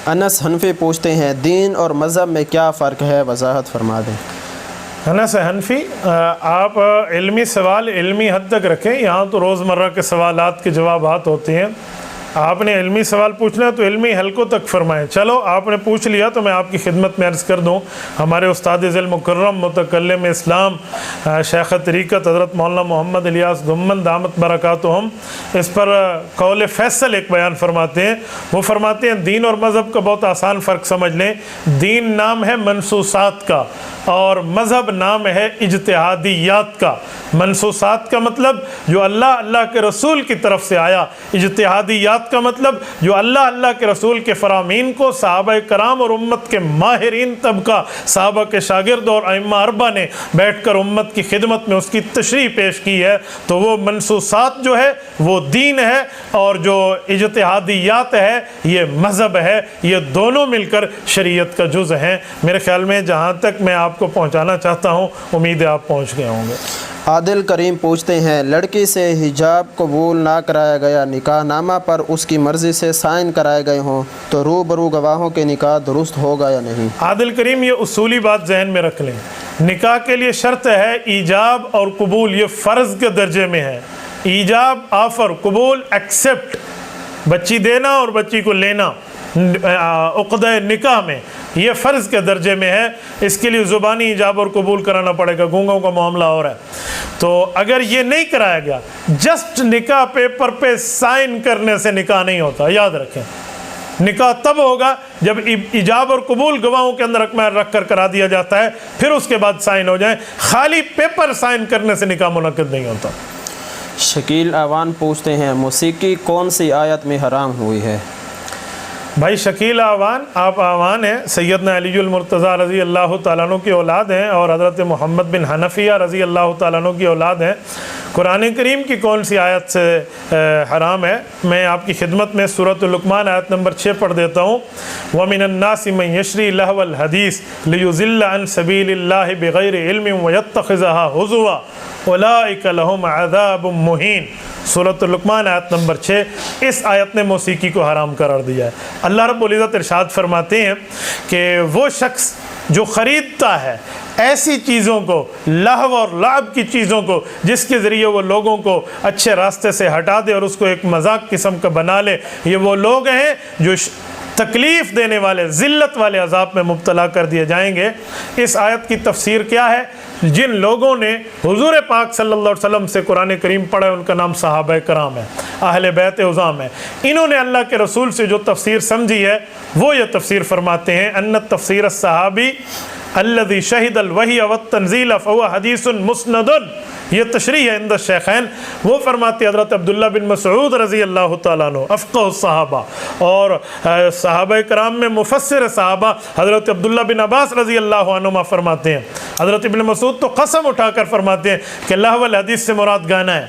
انس حنفی پوچھتے ہیں دین اور مذہب میں کیا فرق ہے، وضاحت فرما دیں۔ انس حنفی، آپ علمی سوال علمی حد تک رکھیں، یہاں تو روزمرہ کے سوالات کے جوابات ہوتے ہیں، آپ نے علمی سوال پوچھنا ہے تو علمی حلقوں تک فرمائیں۔ چلو آپ نے پوچھ لیا تو میں آپ کی خدمت میں عرض کر دوں، ہمارے استاد ذیل مکرم متکلم اسلام شیخ طریقت حضرت مولانا محمد الیاس گمن دامت برکاتہم اس پر قول فیصل ایک بیان فرماتے ہیں، وہ فرماتے ہیں دین اور مذہب کا بہت آسان فرق سمجھ لیں، دین نام ہے منصوصات کا اور مذہب نام ہے اجتہادیات کا۔ منصوصات کا مطلب جو اللہ کے رسول کی طرف سے آیا، اجتہادیات کا مطلب جو اللہ کے رسول کے فرامین کو صحابہ کرام اور امت کے ماہرین طبقہ، صحابہ کے شاگرد اور ائمہ اربعہ نے بیٹھ کر امت کی خدمت میں اس کی تشریح پیش کی ہے، تو وہ منصوصات جو ہے وہ دین ہے، اور جو اجتہادیات ہے یہ مذہب ہے، یہ دونوں مل کر شریعت کا جز ہیں۔ میرے خیال میں جہاں تک میں آپ کو پہنچانا چاہتا ہوں امید ہے آپ پہنچ گئے ہوں گے۔ عادل کریم پوچھتے ہیں لڑکی سے حجاب قبول نہ کرایا گیا، نکاح نامہ پر اس کی مرضی سے سائن کرائے گئے ہوں تو روبرو گواہوں کے نکاح درست ہوگا یا نہیں؟ عادل کریم یہ اصولی بات ذہن میں رکھ لیں، نکاح کے لیے شرط ہے ایجاب اور قبول، یہ فرض کے درجے میں ہے۔ ایجاب آفر، قبول ایکسیپٹ، بچی دینا اور بچی کو لینا عقدہ نکاح میں یہ فرض کے درجے میں ہے، اس کے لیے زبانی ایجاب اور قبول کرانا پڑے گا، گونگوں کا معاملہ ہو رہا ہے۔ تو اگر یہ نہیں کرایا گیا، جسٹ نکاح پیپر پہ سائن کرنے سے نکاح نہیں ہوتا، یاد رکھیں۔ نکاح تب ہوگا جب ایجاب اور قبول گواہوں کے اندر رکھ کر کرا دیا جاتا ہے، پھر اس کے بعد سائن ہو جائیں، خالی پیپر سائن کرنے سے نکاح منعقد نہیں ہوتا۔ شکیل آوان پوچھتے ہیں موسیقی کون سی آیت میں حرام ہوئی ہے؟ بھائی شکیل آوان، آپ آوان ہیں، سیدنا علی المرتضیٰ رضی اللہ تعالیٰ عنہ کی اولاد ہیں اور حضرت محمد بن حنفیہ رضی اللہ تعالیٰ عنہ کی اولاد ہیں۔ قرآن کریم کی کون سی آیت سے حرام ہے؟ میں آپ کی خدمت میں سورۃ لقمان آیت نمبر 6 پڑھ دیتا ہوں۔ وَمِنَ النَّاسِ مَن يَشْرِي لَهْوَ الْحَدِيثِ لِيُضِلَّ عَن سَبِيلِ اللَّهِ بِغَيْرِ عِلْمٍ وَيَتَّخِذَهَا هُزُوًا أُولَٰئِكَ لَهُمْ عَذَابٌ مُّهِينٌ۔ سورۃ لقمان آیت نمبر 6، اس آیت نے موسیقی کو حرام قرار دیا ہے۔ اللہ رب العزت ارشاد فرماتے ہیں کہ وہ شخص جو خریدتا ہے ایسی چیزوں کو، لہو اور لعب کی چیزوں کو، جس کے ذریعے وہ لوگوں کو اچھے راستے سے ہٹا دے اور اس کو ایک مذاق قسم کا بنا لے، یہ وہ لوگ ہیں جو تکلیف دینے والے، ذلت والے عذاب میں مبتلا کر دیے جائیں گے۔ اس آیت کی تفسیر کیا ہے؟ جن لوگوں نے حضور پاک صلی اللہ علیہ وسلم سے قرآن کریم پڑھا ہے ان کا نام صحابہ کرام ہے، اہل بیت عظام ہے۔ انہوں نے اللہ کے رسول سے جو تفسیر سمجھی ہے وہ یہ تفسیر فرماتے ہیں ان تفسیر الصحابی الذي شہد الوحی والتنزیل فهو حدیث مسند، یہ تشریح ہے عند الشیخین۔ وہ فرماتے حضرت عبداللہ بن مسعود رضی اللہ تعالیٰ عنہ افقہ الصحابہ، اور صحابہ کرام میں مفسر صحابہ حضرت عبداللہ بن عباس رضی اللہ عنہما فرماتے ہیں، حضرت ابن مسعود تو قسم اٹھا کر فرماتے ہیں کہ لہو الحدیث سے مراد گانا ہے،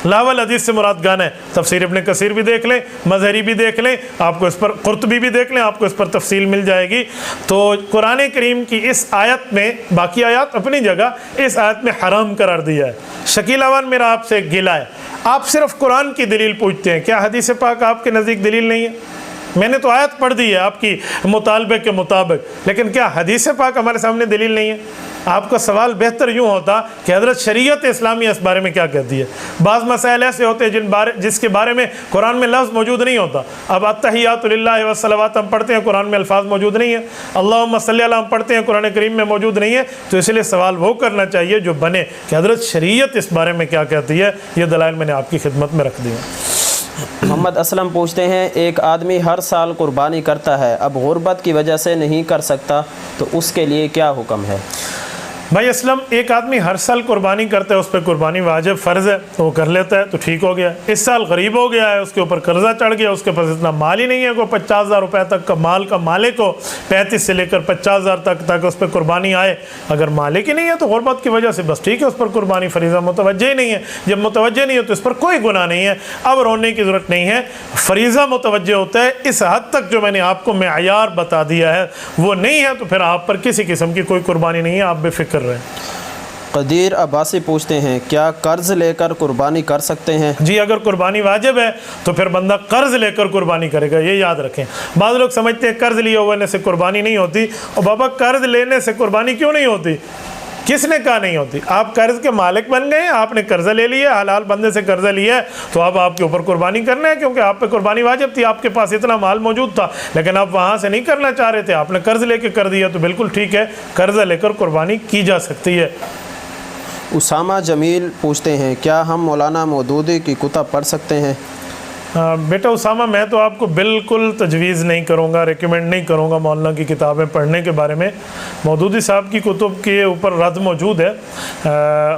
لہو الحدیث سے مراد گانا ہے۔ تفسیر ابن کثیر بھی دیکھ لیں، مظہری بھی دیکھ لیں، آپ کو اس پر قرطبی بھی دیکھ لیں، آپ کو اس پر تفصیل مل جائے گی۔ تو قرآن کریم کی اس آیت میں، باقی آیات اپنی جگہ، اس آیت میں حرام قرار دیا ہے۔ شکیل آوان میرا آپ سے ایک گلہ ہے، آپ صرف قرآن کی دلیل پوچھتے ہیں، کیا حدیث پاک آپ کے نزدیک دلیل نہیں ہے؟ میں نے تو آیت پڑھ دی ہے آپ کی مطالبے کے مطابق، لیکن کیا حدیث پاک ہمارے سامنے دلیل نہیں ہے؟ آپ کا سوال بہتر یوں ہوتا کہ حضرت شریعت اسلامیہ اس بارے میں کیا کہتی ہے۔ بعض مسائل ایسے ہوتے ہیں جس کے بارے میں قرآن میں لفظ موجود نہیں ہوتا۔ اب التحیات للہ والصلوات ہم پڑھتے ہیں، قرآن میں الفاظ موجود نہیں ہیں۔ اللہم صلی اللہ ہم پڑھتے ہیں، قرآن کریم میں موجود نہیں ہے، تو اس لیے سوال وہ کرنا چاہیے جو بنے کہ حضرت شریعت اس بارے میں کیا کہتی ہے۔ یہ دلائل میں نے آپ کی خدمت میں رکھ دی ہیں۔ محمد اسلم پوچھتے ہیں ایک آدمی ہر سال قربانی کرتا ہے، اب غربت کی وجہ سے نہیں کر سکتا تو اس کے لیے کیا حکم ہے؟ بھائی اسلم، ایک آدمی ہر سال قربانی کرتا ہے، اس پہ قربانی واجب فرض ہے تو وہ کر لیتا ہے تو ٹھیک ہو گیا۔ اس سال غریب ہو گیا ہے، اس کے اوپر قرضہ چڑھ گیا، اس کے پاس اتنا مال ہی نہیں ہے، کوئی 50,000 روپے تک کا مال کا مالک ہو، 35 سے لے کر 50,000 تک اس پہ قربانی آئے، اگر مالک ہی نہیں ہے تو غربت کی وجہ سے بس ٹھیک ہے، اس پر قربانی فریضہ متوجہ ہی نہیں ہے۔ جب متوجہ نہیں ہے تو اس پر کوئی گناہ نہیں ہے، اب رونے کی ضرورت نہیں ہے، فریضہ متوجہ ہوتا ہے۔ اس حد تک جو میں نے آپ کو معیار بتا دیا ہے وہ نہیں ہے تو پھر آپ پر کسی قسم کی کوئی قربانی نہیں ہے، آپ بے فکر رہیں۔ قدیر عباسی پوچھتے ہیں کیا قرض لے کر قربانی کر سکتے ہیں؟ جی اگر قربانی واجب ہے تو پھر بندہ قرض لے کر قربانی کرے گا، یہ یاد رکھیں۔ بعض لوگ سمجھتے ہیں قرض لیے ہونے سے قربانی نہیں ہوتی، اور بابا قرض لینے سے قربانی کیوں نہیں ہوتی؟ کس نے کہا نہیں ہوتی؟ آپ قرض کے مالک بن گئے، آپ نے قرضہ لے لیا، حلال بندے سے قرضہ لیا ہے، تو اب آپ کے اوپر قربانی کرنا ہے، کیونکہ آپ پہ قربانی واجب تھی، آپ کے پاس اتنا مال موجود تھا، لیکن آپ وہاں سے نہیں کرنا چاہ رہے تھے، آپ نے قرض لے کے کر دیا، تو بالکل ٹھیک ہے، قرضہ لے کر قربانی کی جا سکتی ہے۔ اسامہ جمیل پوچھتے ہیں کیا ہم مولانا مودودی کی کتب پڑھ سکتے ہیں؟ بیٹا اسامہ، میں تو آپ کو بالکل تجویز نہیں کروں گا، ریکمینڈ نہیں کروں گا مولانا کی کتابیں پڑھنے کے بارے میں۔ مودودی صاحب کی کتب کے اوپر رد موجود ہے،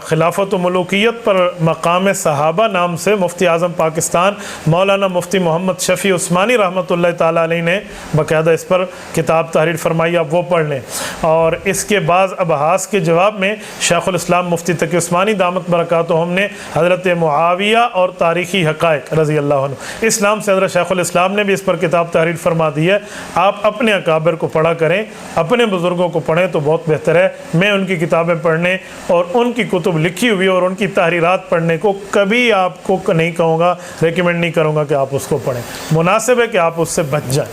خلافت و ملوکیت پر مقام صحابہ نام سے مفتی اعظم پاکستان مولانا مفتی محمد شفیع عثمانی رحمۃ اللہ تعالیٰ علیہ نے باقاعدہ اس پر کتاب تحریر فرمائی، آپ وہ پڑھ لیں۔ اور اس کے بعض ابحاث کے جواب میں شیخ الاسلام مفتی تقی عثمانی دامت برکاتہم نے حضرت معاویہ اور تاریخی حقائق رضی اللہ عنہ، اس نام سے حضرت شیخ الاسلام نے بھی اس پر کتاب تحریر فرما دی ہے۔ آپ اپنے اکابر کو پڑھا کریں، اپنے بزرگوں کو پڑھیں تو بہت بہتر ہے۔ میں ان کی کتابیں پڑھنے اور ان کی کتب لکھی ہوئی اور ان کی تحریرات پڑھنے کو کبھی آپ کو نہیں کہوں گا، ریکمینڈ نہیں کروں گا کہ آپ اس کو پڑھیں۔ مناسب ہے کہ آپ اس سے بچ جائیں۔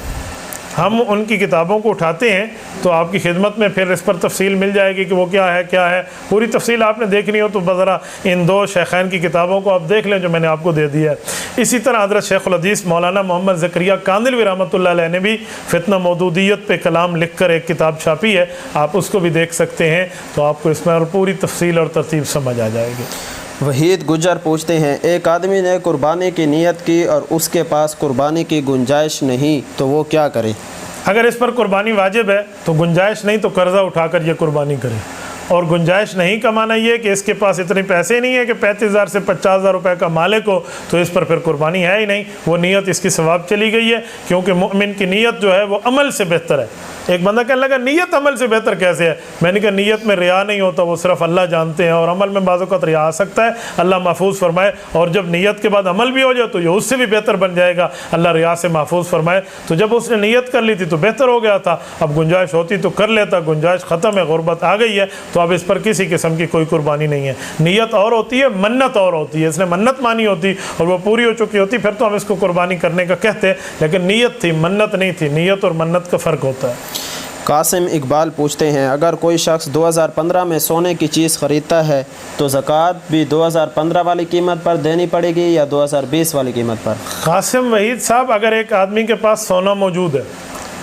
ہم ان کی کتابوں کو اٹھاتے ہیں تو آپ کی خدمت میں پھر اس پر تفصیل مل جائے گی کہ وہ کیا ہے، پوری تفصیل آپ نے دیکھنی ہو تو ذرا ان دو شیخین کی کتابوں کو آپ دیکھ لیں جو میں نے آپ کو دے دیا ہے۔ اسی طرح حضرت شیخ الحدیث مولانا محمد زکریا کاندلوی رحمۃ اللہ علیہ نے بھی فتنہ مودودیت پہ کلام لکھ کر ایک کتاب چھاپی ہے، آپ اس کو بھی دیکھ سکتے ہیں، تو آپ کو اس میں اور پوری تفصیل اور ترتیب سمجھ آ جائے گی۔ وحید گجر پوچھتے ہیں ایک آدمی نے قربانی کی نیت کی اور اس کے پاس قربانی کی گنجائش نہیں تو وہ کیا کرے؟ اگر اس پر قربانی واجب ہے تو گنجائش نہیں تو قرضہ اٹھا کر یہ قربانی کرے، اور گنجائش نہیں کا معنی یہ کہ اس کے پاس اتنے پیسے نہیں ہے کہ 35,000 سے 50,000 روپے کا مالک ہو تو اس پر پھر قربانی ہے ہی نہیں، وہ نیت اس کی ثواب چلی گئی ہے، کیونکہ مؤمن کی نیت جو ہے وہ عمل سے بہتر ہے۔ ایک بندہ کہنے لگا نیت عمل سے بہتر کیسے ہے؟ میں نے کہا نیت میں ریا نہیں ہوتا، وہ صرف اللہ جانتے ہیں، اور عمل میں بعض اوقات ریا آ سکتا ہے، اللہ محفوظ فرمائے، اور جب نیت کے بعد عمل بھی ہو جائے تو یہ اس سے بھی بہتر بن جائے گا، اللہ ریا سے محفوظ فرمائے۔ تو جب اس نے نیت کر لی تھی تو بہتر ہو گیا تھا، اب گنجائش ہوتی تو کر لیتا، گنجائش ختم ہے، غربت آ گئی ہے، تو اب اس پر کسی قسم کی کوئی قربانی نہیں ہے۔ نیت اور ہوتی ہے، منت اور ہوتی ہے، اس نے منت مانی ہوتی اور وہ پوری ہو چکی ہوتی پھر تو ہم اس کو قربانی کرنے کا کہتے ہیں، لیکن نیت تھی، منت نہیں تھی، نیت اور منت کا فرق ہوتا ہے۔ قاسم اقبال پوچھتے ہیں اگر کوئی شخص 2015 میں سونے کی چیز خریدتا ہے تو زکوٰۃ بھی 2015 والی قیمت پر دینی پڑے گی یا 2020 والی قیمت پر؟ قاسم وحید صاحب، اگر ایک آدمی کے پاس سونا موجود ہے،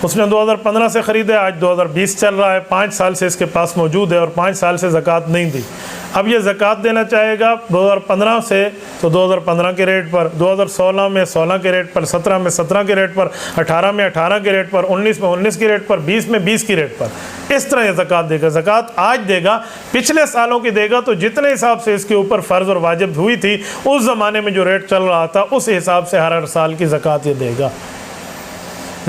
اس نے 2015 سے خریدا، آج 2020 چل رہا ہے، 5 سال سے اس کے پاس موجود ہے اور 5 سال سے زکوٰۃ نہیں دی، اب یہ زکوٰۃ دینا چاہے گا 2015 سے تو 2015 کے ریٹ پر، 2016 میں 16 کے ریٹ پر، 17 میں 17 کے ریٹ پر، 18 میں 18 کے ریٹ پر، 19 میں 19 کے ریٹ پر، 20 میں 20 کی ریٹ پر، اس طرح یہ زکوٰۃ دے گا۔ زکوٰۃ آج دے گا، پچھلے سالوں کی دے گا تو جتنے حساب سے اس کے اوپر فرض اور واجب ہوئی تھی اس زمانے میں جو ریٹ چل رہا تھا اس حساب سے ہر سال کی زکوٰۃ یہ دے گا۔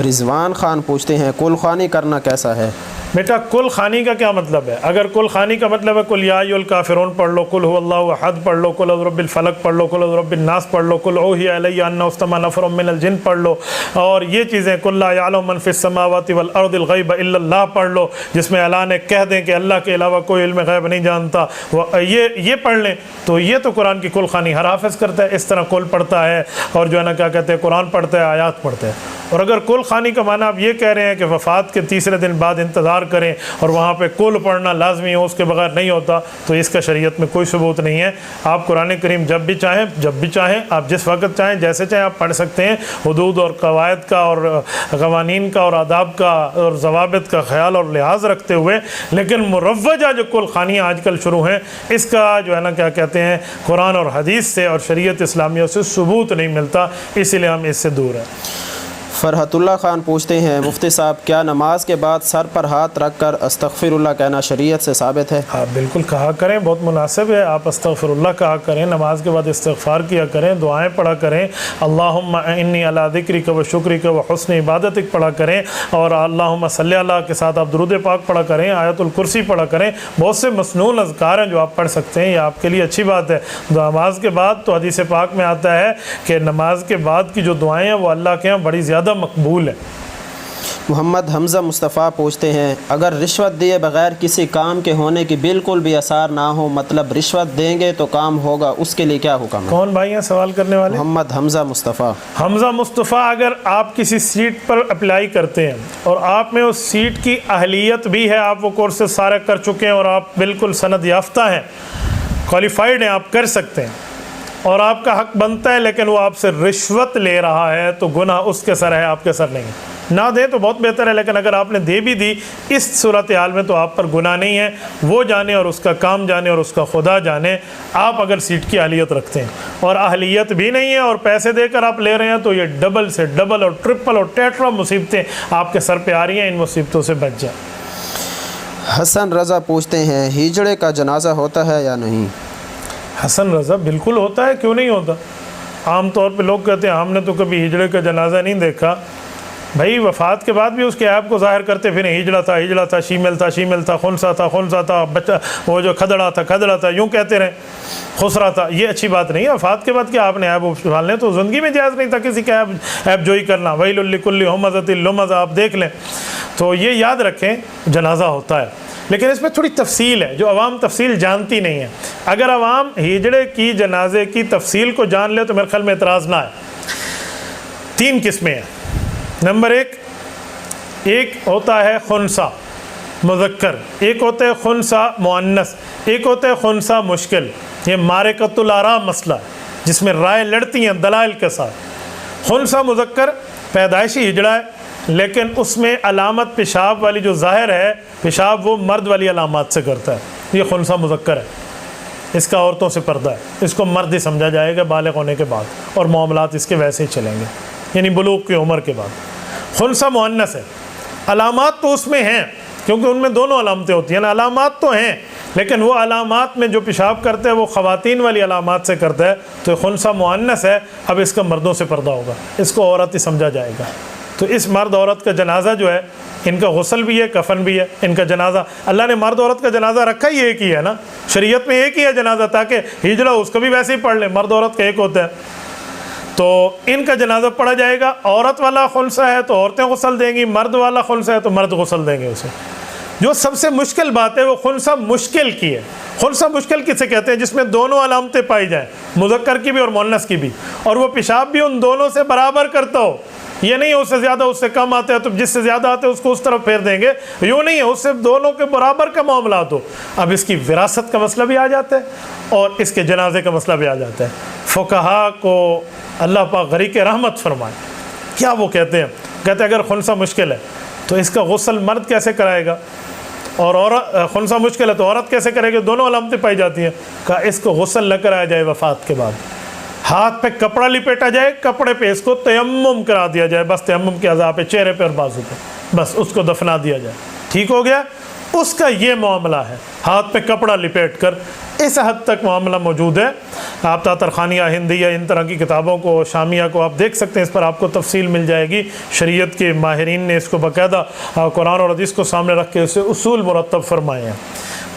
رضوان خان پوچھتے ہیں کل خوانی کرنا کیسا ہے؟ بیٹا کل خوانی کا کیا مطلب ہے؟ اگر کل خوانی کا مطلب ہے کل یا ایھا الکافرون پڑھ لو، کل ھو اللہ احد پڑھ لو، کل اعوذ برب الفلق پڑھ لو، کل اعوذ برب الناس پڑھ لو، کل اوحی الی انہ استمع نفر من الجن پڑھ لو، اور یہ چیزیں کل لا یعلم من فی السماوات والارض الغیب الا اللہ پڑھ لو، جس میں اعلان ہے کہہ دیں کہ اللہ کے علاوہ کوئی علم غیب نہیں جانتا، یہ پڑھ لیں تو یہ تو قرآن کی کل خوانی ہر حافظ کرتا ہے، اس طرح کل پڑھتا ہے اور جو ہے نا کیا کہتے ہیں قرآن پڑھتا ہے، آیات پڑھتا ہے۔ اور اگر کل خوانی کا معنی آپ یہ کہہ رہے ہیں کہ وفات کے تیسرے دن بعد انتظار کریں اور وہاں پہ کل پڑھنا لازمی ہو، اس کے بغیر نہیں ہوتا، تو اس کا شریعت میں کوئی ثبوت نہیں ہے۔ آپ قرآن کریم جب بھی چاہیں آپ جس وقت چاہیں جیسے چاہیں آپ پڑھ سکتے ہیں، حدود اور قواعد کا اور قوانین کا اور آداب کا اور ضوابط کا خیال اور لحاظ رکھتے ہوئے، لیکن مروجہ جو کل خوانیاں آج کل شروع ہیں اس کا جو ہے نا کیا کہتے ہیں قرآن اور حدیث سے اور شریعت اسلامیہ سے ثبوت نہیں ملتا، اسی لیے ہم اس سے دور ہیں۔ فرحت اللہ خان پوچھتے ہیں مفتی صاحب کیا نماز کے بعد سر پر ہاتھ رکھ کر استغفر اللہ کہنا شریعت سے ثابت ہے؟ آپ بالکل کہا کریں، بہت مناسب ہے، آپ استغفر اللہ کہا کریں، نماز کے بعد استغفار کیا کریں، دعائیں پڑھا کریں، اللہم انی علی ذکرک و شکرک و حسن عبادتک پڑھا کریں، اور اللہم صلی اللہ کے ساتھ آپ درود پاک پڑھا کریں، آیت الکرسی پڑھا کریں، بہت سے مسنون اذکار ہیں جو آپ پڑھ سکتے ہیں، یہ آپ کے لیے اچھی بات ہے۔ نماز کے بعد تو حدیث پاک میں آتا ہے کہ نماز کے بعد کی جو دعائیں ہیں وہ اللہ کے ہاں بڑی زیادہ مقبول ہے۔ محمد حمزہ مصطفیٰ پوچھتے ہیں اگر رشوت دیے بغیر کسی کام کے ہونے کی بالکل بھی اثار نہ ہو، مطلب رشوت دیں گے تو کام ہوگا، اس کے لیے کیا حکم ہے؟ کون بھائی ہیں سوال کرنے والے؟ محمد حمزہ مصطفیٰ۔ حمزہ مصطفیٰ، اگر آپ کسی سیٹ پر اپلائی کرتے ہیں اور آپ میں اس سیٹ کی اہلیت بھی ہے، آپ وہ کورسز سارے کر چکے ہیں اور آپ بالکل سند یافتہ ہیں، کوالیفائڈ ہیں، آپ کر سکتے ہیں اور آپ کا حق بنتا ہے، لیکن وہ آپ سے رشوت لے رہا ہے تو گناہ اس کے سر ہے، آپ کے سر نہیں ہے۔ نہ دیں تو بہت بہتر ہے، لیکن اگر آپ نے دے بھی دی اس صورتحال میں تو آپ پر گناہ نہیں ہے، وہ جانے اور اس کا کام جانے اور اس کا خدا جانے۔ آپ اگر سیٹ کی اہلیت رکھتے ہیں اور اہلیت بھی نہیں ہے اور پیسے دے کر آپ لے رہے ہیں تو یہ ڈبل سے ڈبل اور ٹرپل اور ٹیٹرا مصیبتیں آپ کے سر پہ آ رہی ہیں، ان مصیبتوں سے بچ جائیں۔ حسن رضا پوچھتے ہیں ہجڑے کا جنازہ ہوتا ہے یا نہیں؟ حسن رضا، بالکل ہوتا ہے، کیوں نہیں ہوتا؟ عام طور پہ لوگ کہتے ہیں ہم نے تو کبھی ہجڑے کا جنازہ نہیں دیکھا۔ بھائی وفات کے بعد بھی اس کے عیب کو ظاہر کرتے پھر ہجڑا تھا، ہجڑا تھا، شیمل تھا، شیمل تھا، خنسا تھا، خنسا تھا، بچہ وہ جو کھدڑا تھا، کھدڑا تھا، یوں کہتے رہے، خسرا تھا۔ یہ اچھی بات نہیں ہے۔ وفات کے بعد کیا آپ نے عیب ڈالنے؟ تو زندگی میں جائز نہیں تھا کسی کا عیب جوئی کرنا۔ ویل لکل ہمزۃ لمزہ، آپ دیکھ لیں۔ تو یہ یاد رکھیں جنازہ ہوتا ہے، لیکن اس میں تھوڑی تفصیل ہے جو عوام تفصیل جانتی نہیں ہے۔ اگر عوام ہجڑے کی جنازے کی تفصیل کو جان لے تو میرے خیال میں اعتراض نہ ہے۔ 3 قسمیں ہیں۔ نمبر 1، ایک ہوتا ہے خنسا مذکر، ایک ہوتا ہے خنسا مؤنث، ایک ہوتا ہے خنسا مشکل۔ یہ معرکۃ الآراء مسئلہ ہے جس میں رائے لڑتی ہیں دلائل کے ساتھ۔ خنسا مذکر پیدائشی ہجڑا ہے، لیکن اس میں علامت پیشاب والی جو ظاہر ہے، پیشاب وہ مرد والی علامات سے کرتا ہے، یہ خنسا مذکر ہے۔ اس کا عورتوں سے پردہ ہے، اس کو مرد ہی سمجھا جائے گا بالغ ہونے کے بعد، اور معاملات اس کے ویسے ہی چلیں گے، یعنی بلوغ کی عمر کے بعد۔ خنسا مؤنث ہے، علامات تو اس میں ہیں کیونکہ ان میں دونوں علامتیں ہوتی ہیں نا، علامات تو ہیں، لیکن وہ علامات میں جو پیشاب کرتا ہے وہ خواتین والی علامات سے کرتا ہے، تو خنسا مؤنث ہے۔ اب اس کا مردوں سے پردہ ہوگا، اس کو عورت ہی سمجھا جائے گا۔ تو اس مرد عورت کا جنازہ جو ہے، ان کا غسل بھی ہے، کفن بھی ہے، ان کا جنازہ اللہ نے مرد عورت کا جنازہ رکھا ہی ایک ہی ہے نا، شریعت میں ایک ہی ہے جنازہ، تاکہ ہجڑا اس کو بھی ویسے ہی پڑھ لیں، مرد عورت کا ایک ہوتا ہے۔ تو ان کا جنازہ پڑھا جائے گا۔ عورت والا خنسا ہے تو عورتیں غسل دیں گی، مرد والا خنسا ہے تو مرد غسل دیں گے اسے۔ جو سب سے مشکل بات ہے وہ خنسا مشکل کی ہے۔ خنسا مشکل کسے کہتے ہیں؟ جس میں دونوں علامتیں پائی جائیں، مذکر کی بھی اور مؤنث کی بھی، اور وہ پیشاب بھی ان دونوں سے برابر کرتا ہو۔ یہ نہیں ہے اس سے زیادہ اس سے کم آتے ہیں تو جس سے زیادہ آتے ہیں اس کو اس طرف پھیر دیں گے، یوں نہیں ہے، اس سے دونوں کے برابر کا معاملات ہو۔ اب اس کی وراثت کا مسئلہ بھی آ جاتا ہے اور اس کے جنازے کا مسئلہ بھی آ جاتا ہے۔ فقہا کو اللہ پاک غریق رحمت فرمائے، کیا وہ کہتے ہیں؟ کہتے ہیں اگر خنسا مشکل ہے تو اس کا غسل مرد کیسے کرائے گا، اور عورت خنسا مشکل ہے تو عورت کیسے کرے گی؟ دونوں علامتیں پائی جاتی ہیں۔ کہا اس کو غسل نہ کرایا جائے وفات کے بعد، ہاتھ پہ کپڑا لپیٹا جائے، کپڑے پہ اس کو تیمم کرا دیا جائے، بس تیمم کے اعضاء پہ، چہرے پہ اور بازو پہ، بس اس کو دفنا دیا جائے، ٹھیک ہو گیا۔ اس کا یہ معاملہ ہے، ہاتھ پہ کپڑا لپیٹ کر، اس حد تک معاملہ موجود ہے۔ آپ تاترخانیہ ہندیہ ان طرح کی کتابوں کو، شامیہ کو آپ دیکھ سکتے ہیں، اس پر آپ کو تفصیل مل جائے گی۔ شریعت کے ماہرین نے اس کو باقاعدہ قرآن اور حدیث کو سامنے رکھ کے اسے اصول مرتب فرمائے ہیں۔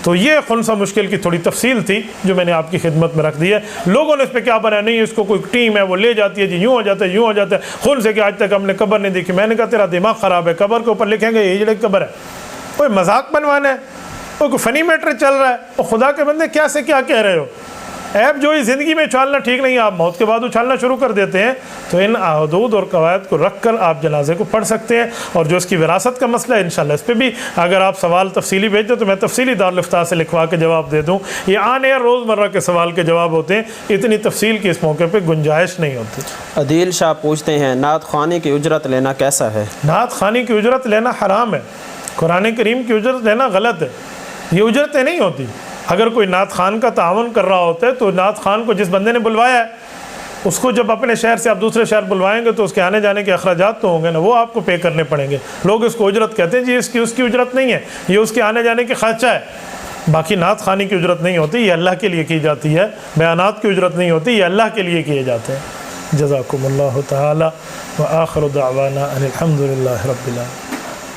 تو یہ خنسا مشکل کی تھوڑی تفصیل تھی جو میں نے آپ کی خدمت میں رکھ دی ہے۔ لوگوں نے اس پہ کیا بنایا، نہیں اس کو کوئی ٹیم ہے وہ لے جاتی ہے جی، یوں ہو جاتا ہے، یوں ہو جاتا ہے، خن سے کہ آج تک ہم نے قبر نہیں دیکھی۔ میں نے کہا تیرا دماغ خراب ہے، قبر کے اوپر لکھیں گے ہجڑے کی قبر ہے، کوئی مذاق بنوانا ہے، کوئی فنی میٹر چل رہا ہے، اور خدا کے بندے کیا سے کیا کہہ رہے ہو؟ عیب جو ہی زندگی میں اچھالنا ٹھیک نہیں ہے، آپ موت کے بعد اچھالنا شروع کر دیتے ہیں۔ تو ان حدود اور قواعد کو رکھ کر آپ جنازے کو پڑھ سکتے ہیں۔ اور جو اس کی وراثت کا مسئلہ ہے انشاءاللہ اس پہ بھی اگر آپ سوال تفصیلی بھیج دیں تو میں تفصیلی دارالفتاح سے لکھوا کے جواب دے دوں۔ یہ آن ایئر روزمرہ کے سوال کے جواب ہوتے ہیں، اتنی تفصیل کی اس موقع پہ گنجائش نہیں ہوتی۔ عدیل شاہ پوچھتے ہیں نعت خوانی کی اجرت لینا کیسا ہے؟ نعت خوانی کی اجرت لینا حرام ہے، قرآن کریم کی اجرت لینا غلط ہے، یہ اجرتیں نہیں ہوتی۔ اگر کوئی نعت خوان کا تعاون کر رہا ہوتا ہے تو نعت خوان کو جس بندے نے بلوایا ہے اس کو جب اپنے شہر سے آپ دوسرے شہر بلوائیں گے تو اس کے آنے جانے کے اخراجات تو ہوں گے نا، وہ آپ کو پے کرنے پڑیں گے۔ لوگ اس کو اجرت کہتے ہیں، جی اس کی اجرت نہیں ہے، یہ اس کے آنے جانے کے خرچہ ہے۔ باقی نعت خوانی کی اجرت نہیں ہوتی، یہ اللہ کے لیے کی جاتی ہے۔ بیانات کی اجرت نہیں ہوتی، یہ اللہ کے لیے کیے جاتے ہیں۔ جزاکم اللہ تعالی و آخر دعوانا ان الحمد للہ رب العالمین۔